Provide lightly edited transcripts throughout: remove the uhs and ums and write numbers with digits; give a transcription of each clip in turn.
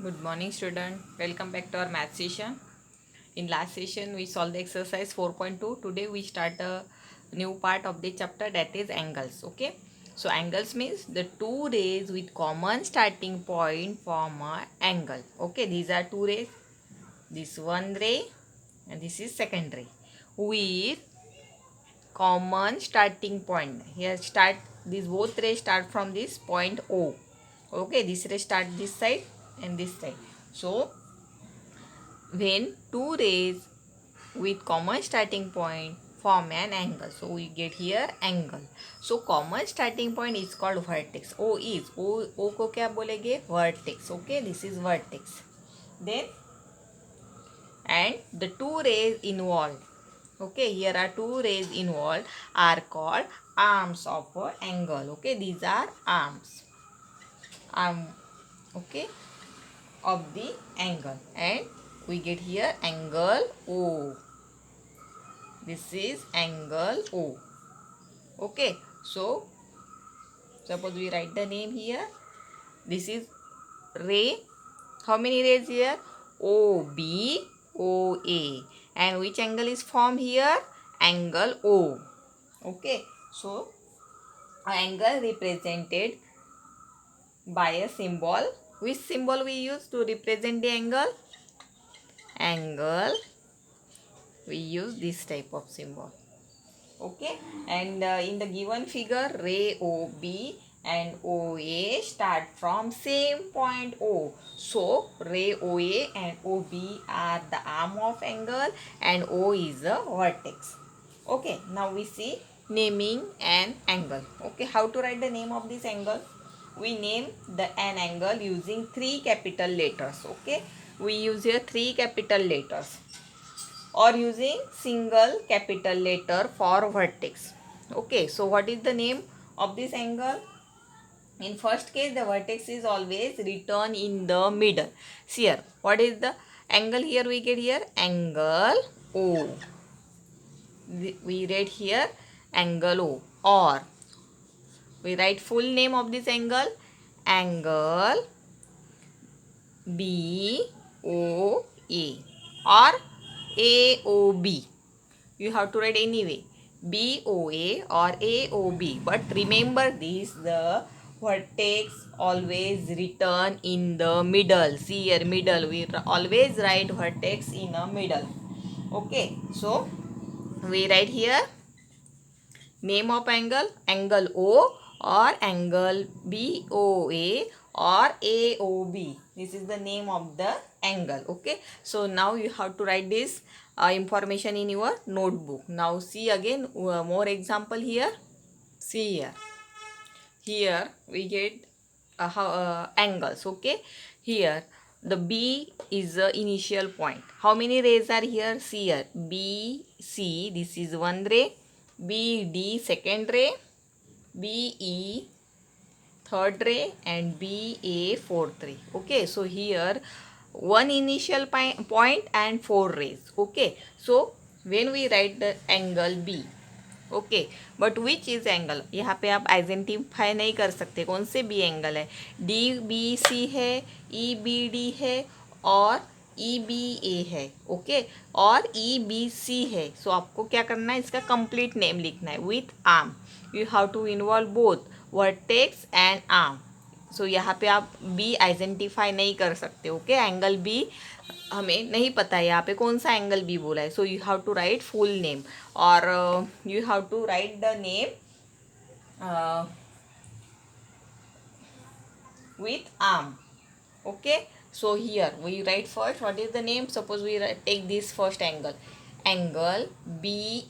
Good morning, student. Welcome back to our math session. In last session, we solved the exercise 4.2. Today, we start a new part of the chapter, that is angles. Okay. So, angles means the two rays with common starting point form a angle. Okay. These are two rays. This one ray and this is second ray with common starting point. Here start, these both rays start from this point O. Okay. This ray start this side and this side. So when two rays with common starting point form an angle, so we get here angle. So common starting point is called vertex. O को क्या बोलेंगे, vertex. Okay, this is vertex. Then and the two rays involved, okay, here are two rays involved, are called arms of a angle. Okay, these are arms, arm, okay, of the angle, and we get here angle O. This is angle O. Okay, so suppose we write the name here. This is ray. How many rays here? OB, OA. And which angle is formed here? Angle O. Okay, so angle represented by a symbol. Which symbol we use to represent the angle? Angle. We use this type of symbol. Okay, and in the given figure, ray OB and OA start from same point O. So ray OA and OB are the arm of angle and O is the vertex. Okay, now we see naming an angle. Okay, how to write the name of this angle? We name an angle using three capital letters. Okay, we use here three capital letters, or using single capital letter for vertex. Okay, so what is the name of this angle? In first case, the vertex is always written in the middle. See here, what is the angle here? We get here angle O. We write here angle O, or we write full name of this angle, angle BOA or AOB. You have to write anyway, BOA or AOB. But remember this, the vertex always written in the middle. See here, middle. We always write vertex in a middle. Okay, so we write here name of angle, angle O or angle BOA or AOB. This is the name of the angle. Okay, so now you have to write this information in your notebook. Now see again more example here. See here. Here we get angles. Okay, here the B is the initial point. How many rays are here? See here, B, C, this is one ray, B, D, second ray, B, E, third ray, and B, A, fourth ray. Okay, so here one initial point and four rays. Okay, so when we write the angle B, okay, but which is angle, यहाँ पे आप identify नहीं कर सकते कौन से B angle है. D B C है, ई बी डी है और ई बी ए है. ओके, और ई बी सी है. सो आपको क्या करना है, इसका कंप्लीट नेम लिखना है with arm. You have to involve both vertex and arm. So यहाँ पे आप बी आइडेंटिफाई नहीं कर सकते. ओके, एंगल बी हमें नहीं पता है यहाँ पे कौन सा एंगल बी बोला है. So you have to write full name, और you have to write the name with arm. Okay, so here we write first what is the name. Suppose we take this first angle, angle B,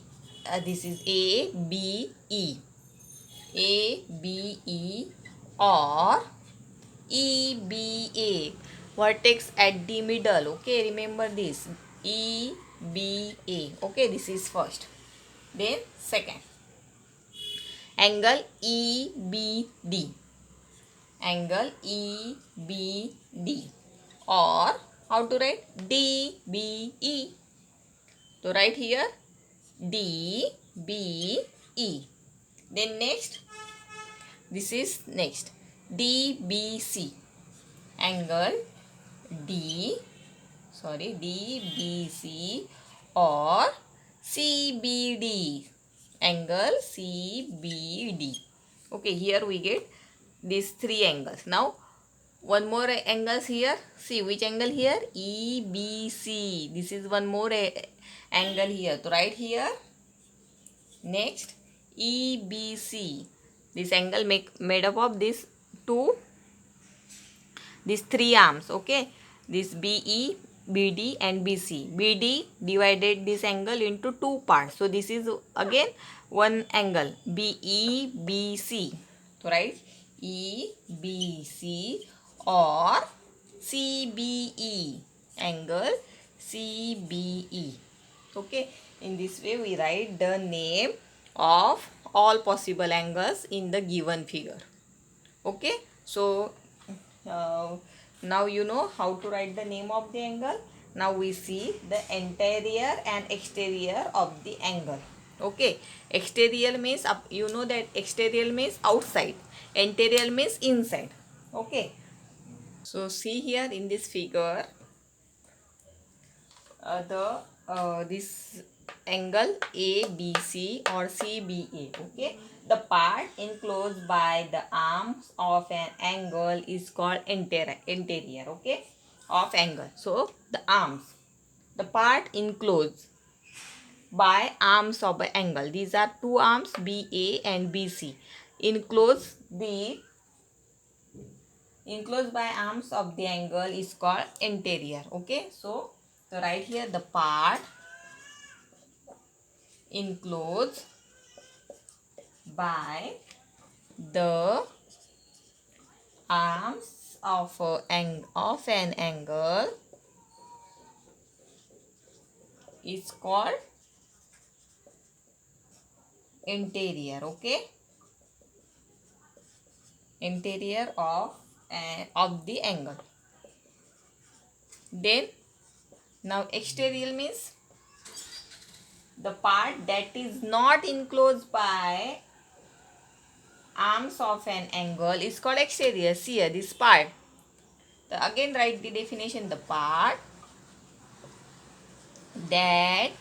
this is A B E, A B E or E B A, vertex at the middle. Okay, remember this, E B A. Okay, this is first. Then second, angle E B D, angle EBD, or how to write DBE. So write here DBE. Then next, this is next DBC, angle D, sorry, DBC or CBD, angle CBD. Okay, here we get these three angles. Now one more angles here. See which angle here? EBC. This is one more angle here. So right here. Next EBC. This angle made up of these three arms. Okay. This BE, BD and BC. BD divided this angle into two parts. So this is again one angle BEBC. So right, EBC or CBE, angle CBE. Okay, in this way we write the name of all possible angles in the given figure. Okay, so uh, now you know how to write the name of the angle. Now we see the interior and exterior of the angle. Okay, exterior means you know that exterior means outside, interior means inside. Okay, so see here in this figure the this angle ABC or CBA. Okay, the part enclosed by the arms of an angle is called interior. Okay, of angle. So the arms, the part enclosed by arms of an angle. These are two arms BA and BC. Enclosed by arms of the angle is called interior. Okay, so right here the part enclosed by the arms of an angle is called interior. Okay, interior of the angle. Then now exterior means the part that is not enclosed by arms of an angle is called exterior. See here this part. Again write the definition. The part that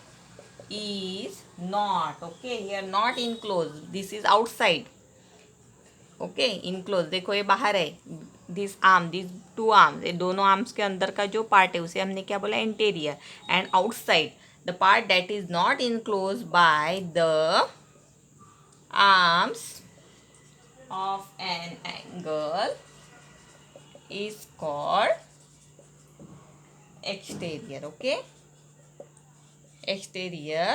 is not, okay, here not enclosed, this is outside. Okay, enclosed, देखो ये बाहर है. This arm, this two arms, ये दोनों arms के अंदर का जो पार्ट है उसे हमने क्या बोला? Interior. And outside the part that is not enclose by the arms of an angle is called exterior. Okay, exterior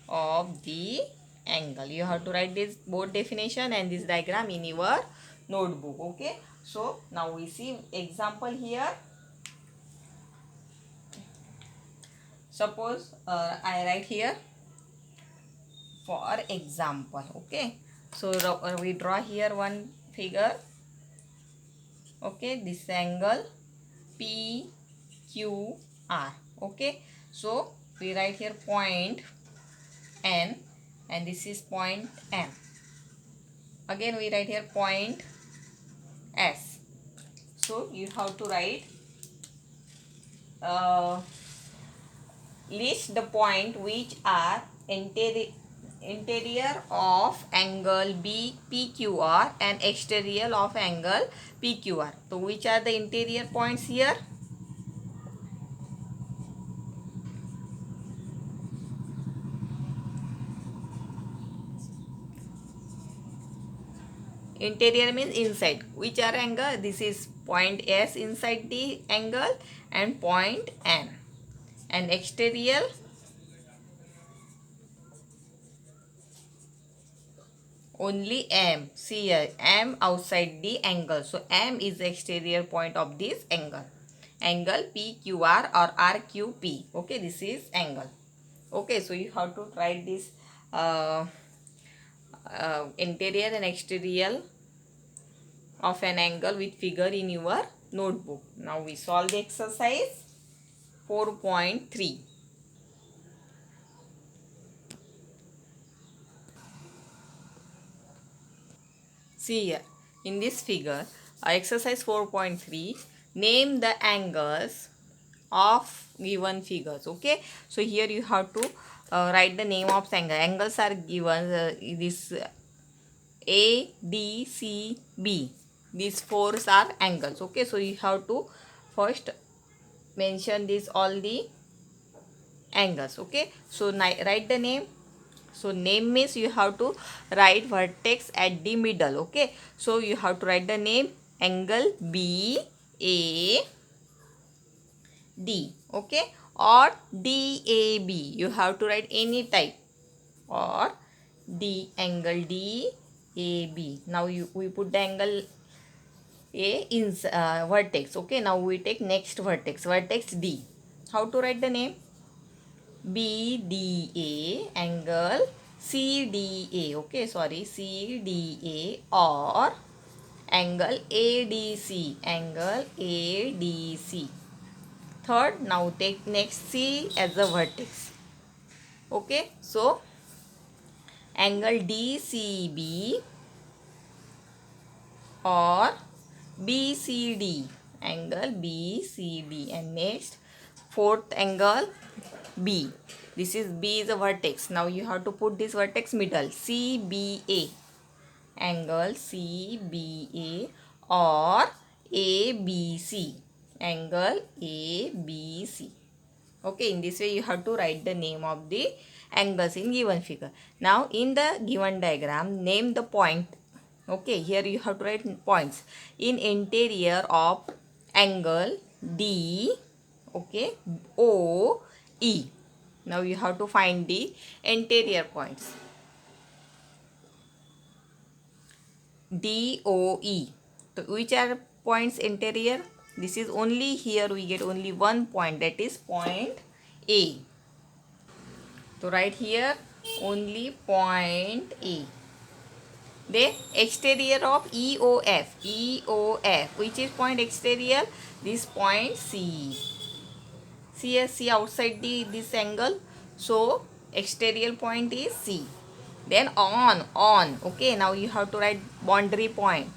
of the angle. You have to write this both definition and this diagram in your notebook. Okay, so now we see example here. Suppose I write here for example. Okay, so we draw here one figure. Okay, this angle PQR. Okay, so we write here point N and this is point M. Again we write here point S. So you have to write list the point which are interior of angle PQR and exterior of angle PQR. So which are the interior points here? Interior means inside. Which are angle? This is point S inside the angle and point N. And exterior, only M. See here, M outside the angle. So M is the exterior point of this angle. Angle PQR or RQP. Okay, this is angle. Okay, so you have to write this interior and exterior of an angle with figure in your notebook. Now we solve the exercise 4.3. See here in this figure exercise 4.3, name the angles of given figures. Okay, so here you have to write the name of angle. Angles are given this A, D, C, B. These four are angles. Okay, so you have to first mention this all the angles. Okay, so write the name. So name means you have to write vertex at the middle. Okay, so you have to write the name angle B A D. Okay, or DAB. You have to write any type, or D angle DAB. Now we put the angle A in vertex. Okay, now we take next vertex, vertex D. How to write the name? BDA angle CDA. Okay, sorry, CDA, or angle ADC, angle ADC. Third, now take next C as a vertex. Okay, so angle DCB or BCD, angle BCD, and next fourth angle B. This is B is a vertex. Now you have to put this vertex middle, CBA, angle CBA, or ABC, angle ABC. Okay, in this way you have to write the name of the angles in given figure. Now in the given diagram, name the point. Okay, here you have to write points in interior of angle D, okay, OE. Now you have to find the interior points. DOE. So which are points interior? This is only here we get only one point, that is point A. So right here only point A. Then exterior of EOF, which is point exterior? This point C. See outside this angle. So exterior point is C. Then on. Okay, now you have to write boundary point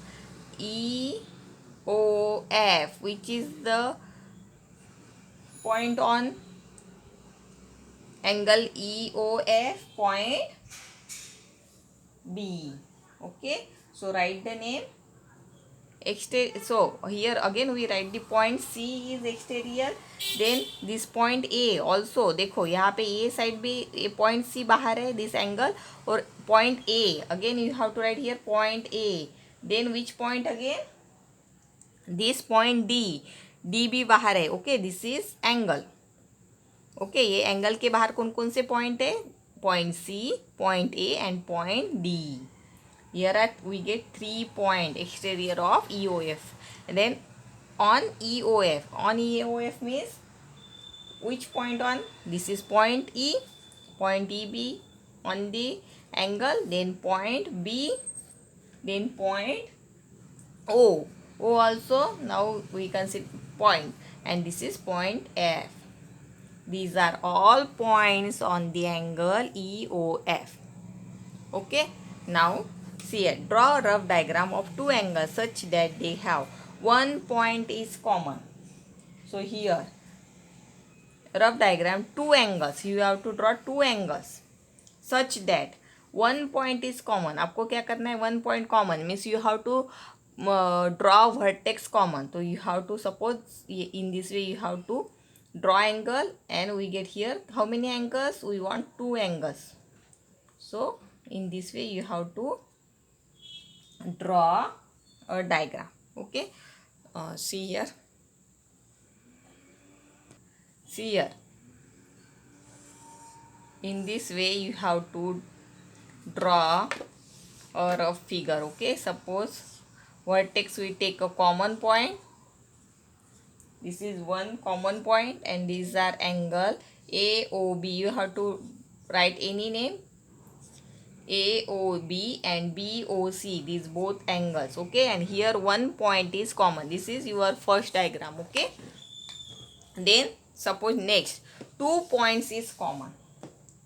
EOF, which is the point on angle EOF, point B. Okay, so write the name. So here again we write the point C is exterior. Then this point A also, देखो यहाँ पे A side भी point C बाहर है this angle, और point A again you have to write here point A. Then which point again? This point D. D भी बाहर है. Okay, this is angle. Okay, ये angle के बाहर कौन कौन से point है? Point C, point A, and point D. Here we get 3 point exterior of EOF. And then on EOF means which point on? This is point E, point EB on the angle, then point B, then point O. O also now we consider point, and this is point F. These are all points on the angle EOF. Okay, now see here, draw a rough diagram of two angles such that they have one point is common. So here, rough diagram, two angles. You have to draw two angles such that one point is common. आपको क्या करना है? One point common means you have to draw vertex common. So you have to suppose in this way you have to draw angle, and we get here how many angles? We want two angles. So in this way you have to draw a diagram. Okay, see here, in this way you have to draw a rough figure. Okay, suppose vertex we take a common point. This is one common point, and these are angle AOB. You have to write any name. AOB and BOC, these both angles. Okay, and here one point is common. This is your first diagram. Okay, then suppose next 2 points is common.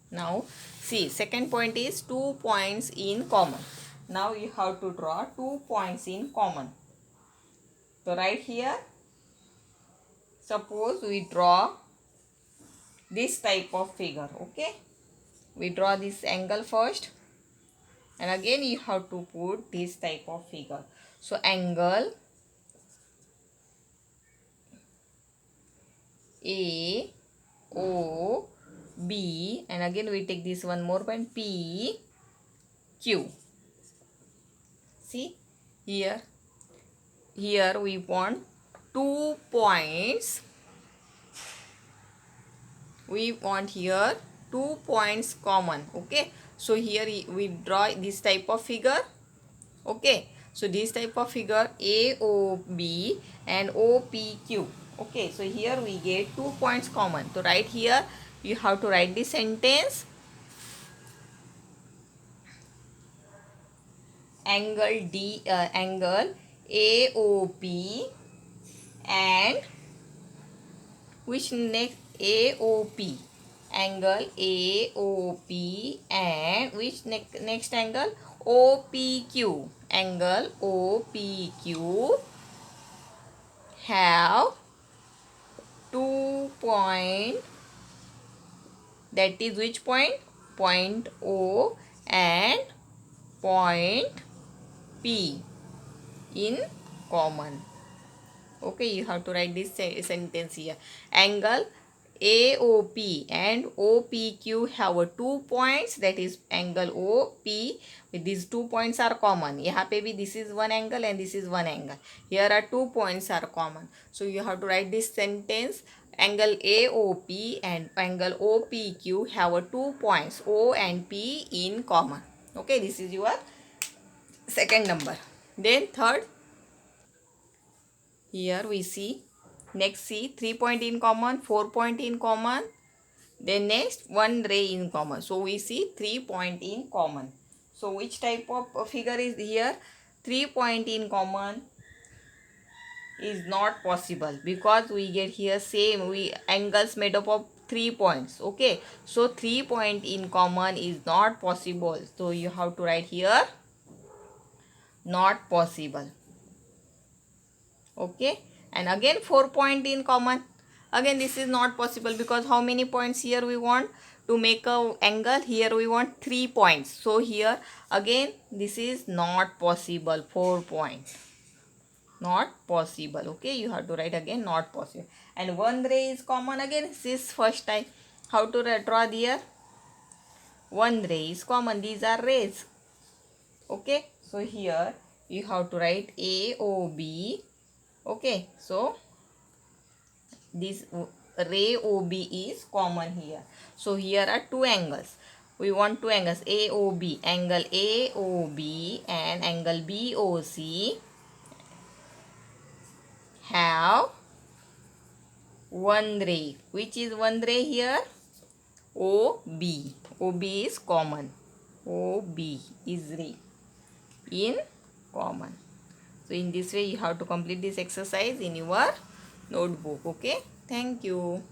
Now see, second point is 2 points in common. Now you have to draw 2 points in common. So right here suppose we draw this type of figure. Okay, we draw this angle first, and again you have to put this type of figure. So angle A O B, and again we take this one more point P Q. See here, we want 2 points. We want here 2 points common. Okay, so here we draw this type of figure. Okay, so this type of figure AOB and OPQ. Okay, so here we get 2 points common. So right here you have to write this sentence. Angle AOP and which next AOP, angle AOP and which next angle OPQ, angle OPQ have 2 point, that is which point? Point O and point P in common. Okay, you have to write this sentence here. Angle AOP and OPQ have 2 points, that is angle OP with these 2 points are common. यहाँ पे भी this is one angle and this is one angle. Here are 2 points are common. So you have to write this sentence. Angle AOP and angle OPQ have 2 points O and P in common. Okay, this is your second number. Then third, here we see, next see 3 point in common, 4 point in common, then next 1 ray in common. So we see 3 point in common. So which type of figure is here? 3 point in common is not possible because we get here same angles made up of 3 points. Okay, so 3 point in common is not possible. So you have to write here not possible. Okay, and again 4 point in common. Again this is not possible because how many points here we want to make a angle? Here we want 3 points. So here again this is not possible. 4 points. Not possible. Okay, you have to write again not possible. And 1 ray is common. Again this is first time. How to draw here? 1 ray is common. These are rays. Okay, so here you have to write AOB. Okay, so this ray OB is common here. So here are 2 angles. We want 2 angles AOB, angle AOB and angle BOC have 1 ray. Which is 1 ray here? OB. OB is common. OB is ray in common. So in this way you have to complete this exercise in your notebook. Okay, thank you.